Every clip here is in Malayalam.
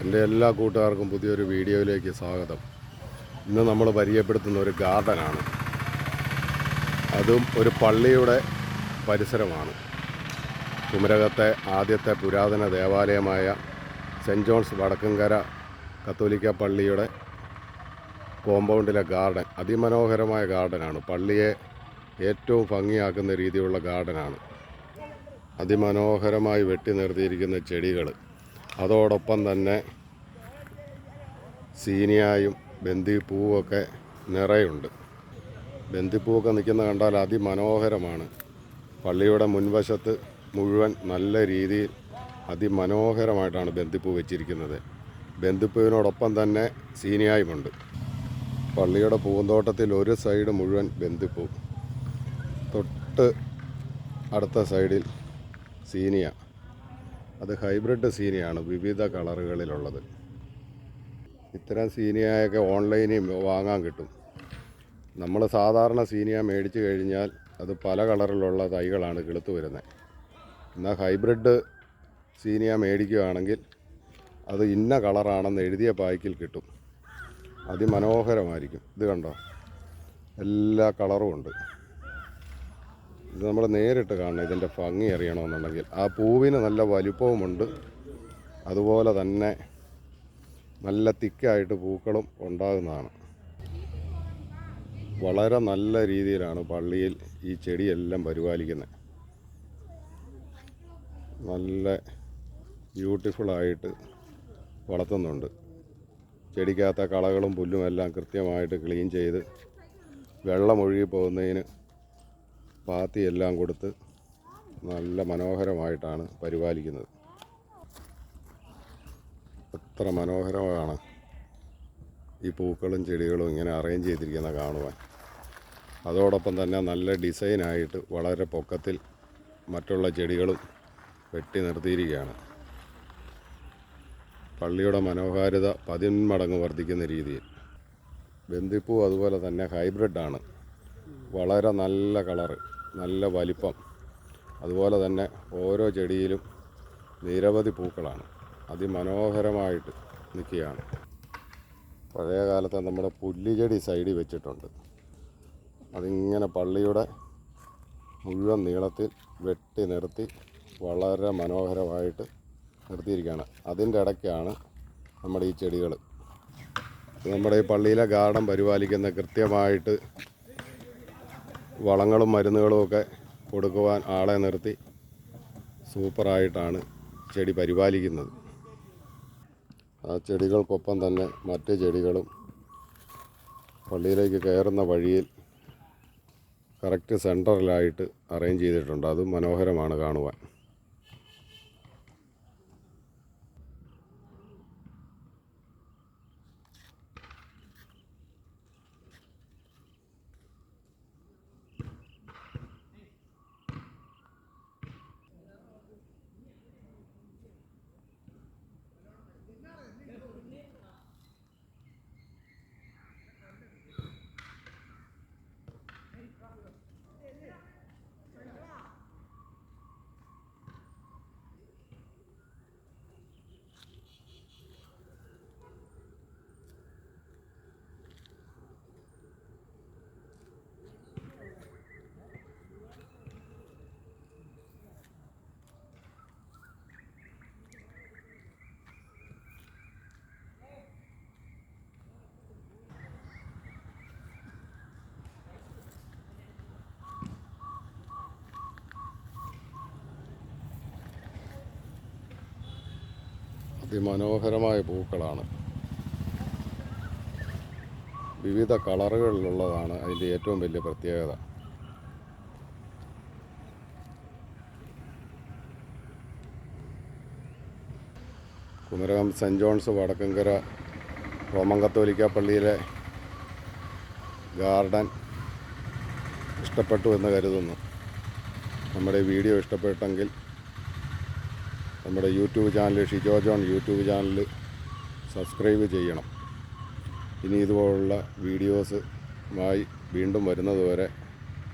എൻ്റെ എല്ലാ കൂട്ടുകാർക്കും പുതിയൊരു വീഡിയോയിലേക്ക് സ്വാഗതം. ഇന്ന് നമ്മൾ പരിചയപ്പെടുത്തുന്ന ഒരു ഗാർഡനാണ്. അതും ഒരു പള്ളിയുടെ പരിസരമാണ്. കുമരകത്തെ ആദ്യത്തെ പുരാതന ദേവാലയമായ സെൻറ്റ് ജോൺസ് വടക്കുംകര കത്തോലിക്ക പള്ളിയുടെ കോമ്പൗണ്ടിലെ ഗാർഡൻ അതിമനോഹരമായ ഗാർഡനാണ്. പള്ളിയെ ഏറ്റവും ഭംഗിയാക്കുന്ന രീതിയിലുള്ള ഗാർഡനാണ്. അതിമനോഹരമായി വെട്ടി നിർത്തിയിരിക്കുന്ന ചെടികൾ, അതോടൊപ്പം തന്നെ സീനിയായും ബന്ദിപ്പൂവൊക്കെ നിറയുണ്ട്. ബന്ദിപ്പൂവൊക്കെ നിൽക്കുന്ന കണ്ടാൽ അതിമനോഹരമാണ്. പള്ളിയുടെ മുൻവശത്ത് മുഴുവൻ നല്ല രീതിയിൽ അതിമനോഹരമായിട്ടാണ് ബന്ദിപ്പൂ വെച്ചിരിക്കുന്നത്. ബന്ദിപ്പൂവിനോടൊപ്പം തന്നെ സീനിയായുമുണ്ട്. പള്ളിയുടെ പൂന്തോട്ടത്തിൽ ഒരു സൈഡ് മുഴുവൻ ബന്ദിപ്പൂ, തൊട്ട് അടുത്ത സൈഡിൽ സീനിയ. അത് ഹൈബ്രിഡ് സീനിയാണ്, വിവിധ കളറുകളിലുള്ളത്. ഇത്തരം സീനിയയൊക്കെ ഓൺലൈനിൽ വാങ്ങാൻ കിട്ടും. നമ്മൾ സാധാരണ സീനിയ മേടിച്ചു കഴിഞ്ഞാൽ അത് പല കളറിലുള്ള തൈകളാണ് കിളുത്ത് വരുന്നത്. എന്നാൽ ഹൈബ്രിഡ് സീനിയ മേടിക്കുകയാണെങ്കിൽ അത് ഇന്ന കളറാണെന്ന് എഴുതിയ പായ്ക്കിൽ കിട്ടും. അതിമനോഹരമായിരിക്കും. ഇത് കണ്ടോ, എല്ലാ കളറും ഉണ്ട്. ഇത് നമ്മൾ നേരിട്ട് കാണണം. ഇതിൻ്റെ ഭംഗി അറിയണമെന്നുണ്ടെങ്കിൽ ആ പൂവിന് നല്ല വലിപ്പവുമുണ്ട്, അതുപോലെ തന്നെ നല്ല തിക്കായിട്ട് പൂക്കളും ഉണ്ടാകുന്നതാണ്. വളരെ നല്ല രീതിയിലാണ് പള്ളിയിൽ ഈ ചെടിയെല്ലാം പരിപാലിക്കുന്നത്. നല്ല ബ്യൂട്ടിഫുള്ളായിട്ട് വളർത്തുന്നുണ്ട്. ചെടിക്കകത്ത കളകളും പുല്ലും എല്ലാം കൃത്യമായിട്ട് ക്ലീൻ ചെയ്ത് വെള്ളമൊഴുകി പോകുന്നതിന് പാത്തിയെല്ലാം കൊടുത്ത് നല്ല മനോഹരമായിട്ടാണ് പരിപാലിക്കുന്നത്. എത്ര മനോഹരമാണ് ഈ പൂക്കളും ചെടികളും ഇങ്ങനെ അറേഞ്ച് ചെയ്തിരിക്കുന്ന കാണുവാൻ. അതോടൊപ്പം തന്നെ നല്ല ഡിസൈനായിട്ട് വളരെ പൊക്കത്തിൽ മറ്റുള്ള ചെടികളും വെട്ടി നിർത്തിയിരിക്കുകയാണ്. പള്ളിയുടെ മനോഹാരിത 10 മടങ്ങ് വർദ്ധിക്കുന്ന രീതിയിൽ. ബന്ദിപ്പൂ അതുപോലെ തന്നെ ഹൈബ്രിഡാണ്. വളരെ നല്ല കളറ്, നല്ല വലിപ്പം, അതുപോലെ തന്നെ ഓരോ ചെടിയിലും നിരവധി പൂക്കളാണ്. അതിമനോഹരമായിട്ട് നിൽക്കുകയാണ്. പഴയ കാലത്ത് നമ്മുടെ പുല്ലുചെടി സൈഡിൽ വെച്ചിട്ടുണ്ട്. അതിങ്ങനെ പള്ളിയുടെ മുഴുവൻ നീളത്തിൽ വെട്ടി നിർത്തി വളരെ മനോഹരമായിട്ട് നിർത്തിയിരിക്കുകയാണ്. അതിൻ്റെ ഇടയ്ക്കാണ് നമ്മുടെ ഈ ചെടികൾ. നമ്മുടെ ഈ പള്ളിയിലെ ഗാർഡൻ പരിപാലിക്കുന്ന കൃത്യമായിട്ട് വളങ്ങളും മരുന്നുകളും ഒക്കെ കൊടുക്കുവാൻ ആളെ നിർത്തി സൂപ്പറായിട്ടാണ് ചെടി പരിപാലിക്കുന്നത്. ആ ചെടികൾക്കൊപ്പം തന്നെ മറ്റ് ചെടികളും പള്ളിയിലേക്ക് കയറുന്ന വഴിയിൽ കറക്റ്റ് സെൻറ്ററിലായിട്ട് അറേഞ്ച് ചെയ്തിട്ടുണ്ട്. അതും മനോഹരമാണ് കാണുവാൻ. അതിമനോഹരമായ പൂക്കളാണ്. വിവിധ കളറുകളിലുള്ളതാണ് അതിൻ്റെ ഏറ്റവും വലിയ പ്രത്യേകത. Kumarakom Saint John's Vadakkumkara Roman കത്തോലിക്ക പള്ളിയിലെ ഗാർഡൻ ഇഷ്ടപ്പെട്ടു എന്ന് കരുതുന്നു. നമ്മുടെ വീഡിയോ ഇഷ്ടപ്പെട്ടെങ്കിൽ നമ്മുടെ YouTube channel Shijo John YouTube channel subscribe ചെയ്യണം. ഇനി ഇതുപോലുള്ള വീഡിയോസുമായി വീണ്ടും വരുന്നതുവരെ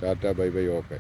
ടാറ്റ ബൈ ബൈ ഓക്കെ.